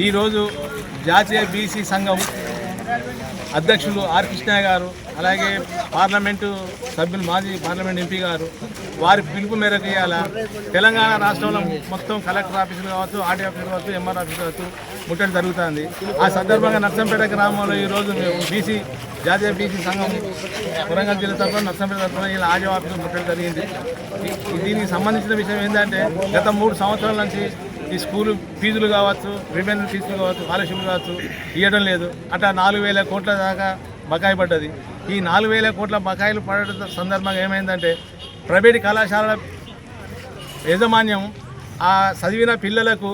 ఈరోజు జాతీయ బీసీ సంఘం అధ్యక్షులు ఆర్ కృష్ణయ్య గారు, అలాగే పార్లమెంటు సభ్యులు, మాజీ పార్లమెంట్ ఎంపీ గారు వారి పిలుపు మేరకు ఇవాళ తెలంగాణ రాష్ట్రంలో మొత్తం కలెక్టర్ ఆఫీసులు కావచ్చు, ఆర్టీ ఆఫీసులు కావచ్చు, ఎంఆర్ ఆఫీసులు కావచ్చు ముట్టడి జరుగుతుంది. ఆ సందర్భంగా నర్సంపేట గ్రామంలో ఈరోజు బీసీ జాతీయ బీసీ సంఘం వరంగల్ జిల్లా తరఫున నర్సంపేట తరఫున ఇలా ఆర్టీ ఆఫీసులు ముట్టడి జరిగింది. దీనికి సంబంధించిన విషయం ఏంటంటే గత 3 సంవత్సరాల నుంచి ఈ స్కూలు ఫీజులు కావచ్చు, రిమైనర్ ఫీజులు కావచ్చు, స్కాలర్షిప్లు కావచ్చు ఇవ్వడం లేదు. అట్లా 4,000 కోట్ల దాకా బకాయి పడ్డది. ఈ 4,000 కోట్ల బకాయిలు పడడం సందర్భంగా ఏమైందంటే ప్రైవేట్ కళాశాలల యాజమాన్యం ఆ చదివిన పిల్లలకు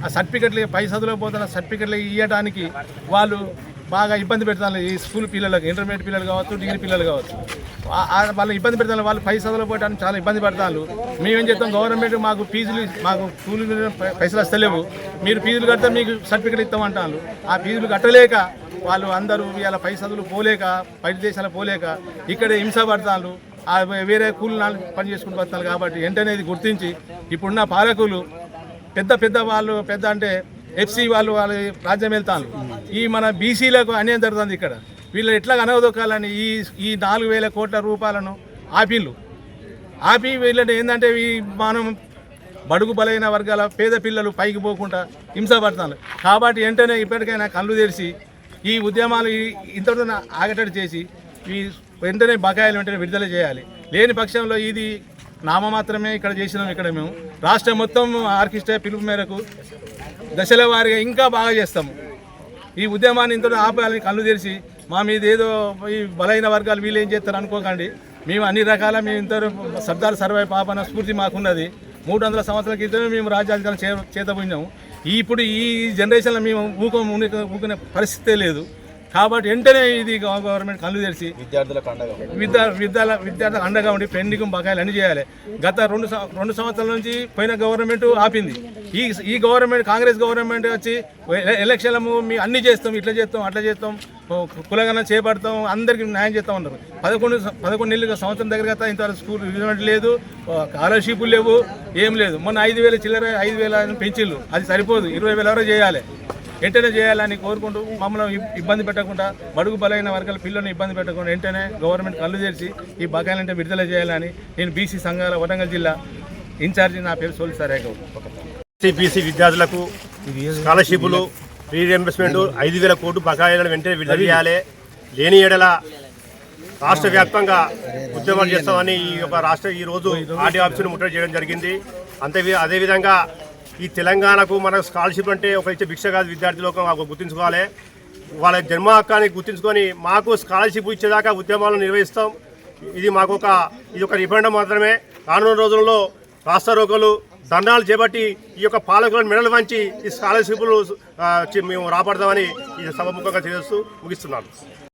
ఆ సర్టిఫికెట్లు, పై చదువులో పోతున్న సర్టిఫికెట్లు ఇవ్వడానికి వాళ్ళు బాగా ఇబ్బంది పెడతారు. ఈ స్కూల్ పిల్లలకు, ఇంటర్మీడియట్ పిల్లలు కావచ్చు, డిగ్రీ పిల్లలు కావచ్చు, వాళ్ళు ఇబ్బంది పెడతారు. వాళ్ళు పై చదువులో పోయడానికి చాలా ఇబ్బంది పడతారు. మేమేం చేస్తాం, గవర్నమెంట్ మాకు స్కూల్ పైసలు వస్తలేవు, మీరు ఫీజులు కడితే మీకు సర్టిఫికెట్ ఇస్తామంటారు. ఆ ఫీజులు కట్టలేక వాళ్ళు అందరూ ఇవాళ పై చదువులు పోలేక, బయట దేశాలు పోలేక ఇక్కడ హింస పడతారు. వేరే కూలి పని చేసుకుని పడతారు. కాబట్టి వెంటనే ఇది గుర్తించి ఇప్పుడున్న పాలకులు పెద్ద వాళ్ళు అంటే ఎఫ్సీ వాళ్ళు రాజ్యం వెళ్తాను. ఈ మన బీసీలకు అన్యాయం జరుగుతుంది. ఇక్కడ వీళ్ళు ఎట్లా అనవదొక్కాలని ఈ 4,000 కోట్ల రూపాయలను ఆపి వీళ్ళని ఏంటంటే మనం బడుగు బలైన వర్గాల పేద పిల్లలు పైకి పోకుండా హింస పడతారు. కాబట్టి వెంటనే ఇప్పటికైనా కళ్ళు తెరిచి ఈ ఉద్యమాలు ఇంతటితో ఆగటట్టు చేసి ఈ వెంటనే బకాయిలు వెంటనే విడుదల చేయాలి. లేని పక్షంలో ఇది నామమాత్రమే ఇక్కడ చేసినాం. ఇక్కడ మేము రాష్ట్రం మొత్తం ఆర్కెస్ట్రా పిలుపు మేరకు దశల వారీగా ఇంకా బాగా చేస్తాము. ఈ ఉద్యమాన్ని ఇంతలో ఆపాలని కళ్ళు తెరిచి మా మీద ఏదో ఈ బలైన వర్గాలు వీళ్ళు ఏం చేస్తారు అనుకోకండి. మేము అన్ని రకాల మేము ఇంత సర్దార్ సర్వై పాపన స్ఫూర్తి మాకున్నది. 300 సంవత్సరాల క్రితమే మేము రాజ్యాధికారం చేతపోయినాము. ఇప్పుడు ఈ జనరేషన్లో మేము ఊకునే పరిస్థితే లేదు. కాబట్టి వెంటనే ఇది గవర్నమెంట్ కళ్ళు తెరిచి విద్యార్థులకు అండగా ఉండి పెండింగ్ బకాయిలు అన్ని చేయాలి. గత 2 సంవత్సరాల నుంచి పోయిన గవర్నమెంట్ ఆపింది. ఈ గవర్నమెంట్, కాంగ్రెస్ గవర్నమెంట్ వచ్చి ఎలక్షన్లు మీ అన్ని చేస్తాం, ఇట్లా చేస్తాం, అట్లా చేస్తాం, కులగన చేపడతాం, అందరికీ న్యాయం చేస్తాం అన్నారు. 11 నెలలుగా సంవత్సరం దగ్గర గత ఇంతవరకు స్కూల్ రిజల్ట్ లేదు, స్కాలర్షిప్లు లేవు, ఏం లేదు. మొన్న 5,000 చిల్లర 5,000 పెంచిళ్ళు, అది సరిపోదు, 20,000 వరకు చేయాలి. వెంటనే చేయాలని కోరుకుంటూ మమ్మల్ని ఇబ్బంది పెట్టకుండా, బడుగు బలైన వర్గాల పిల్లల్ని ఇబ్బంది పెట్టకుండా వెంటనే గవర్నమెంట్ కళ్ళు తెరిచి ఈ బకాయిలంటే విడుదల చేయాలని నేను బీసీ సంఘాల వరంగల్ జిల్లా ఇన్ఛార్జి, నా పేరు సోలి సారేగౌడ్. బీసీ విద్యార్థులకు స్కాలర్షిప్లు, రీఎంబర్స్మెంట్ 5,000 కోట్లు బకాయిలను వెంటనే విడుదల చేయాలి. లేని ఏడల రాష్ట్ర వ్యాప్తంగా ఉద్యమాలు చేస్తామని ఈరోజు ఆర్టీ ఆఫీసును ముట్టడి చేయడం జరిగింది. అదేవిధంగా ఈ తెలంగాణకు మనకు స్కాలర్షిప్ అంటే ఒక ఇచ్చే భిక్ష కాదు. విద్యార్థులకు గుర్తుంచుకోవాలి, వాళ్ళ జన్మ హక్కాన్ని గుర్తుంచుకొని మాకు స్కాలర్షిప్ ఇచ్చేదాకా ఉద్యమాలను నిర్వహిస్తాం. ఇది ఒక రిఫండం మాత్రమే. రానున్న రోజుల్లో రాష్ట్ర రోగులు దండాలు చేపట్టి ఈ యొక్క పాలకులను మెడలు వంచి ఈ స్కాలర్షిప్లు మేము రాబడదామని ఈ సభముఖంగా చేస్తూ ముగిస్తున్నాను.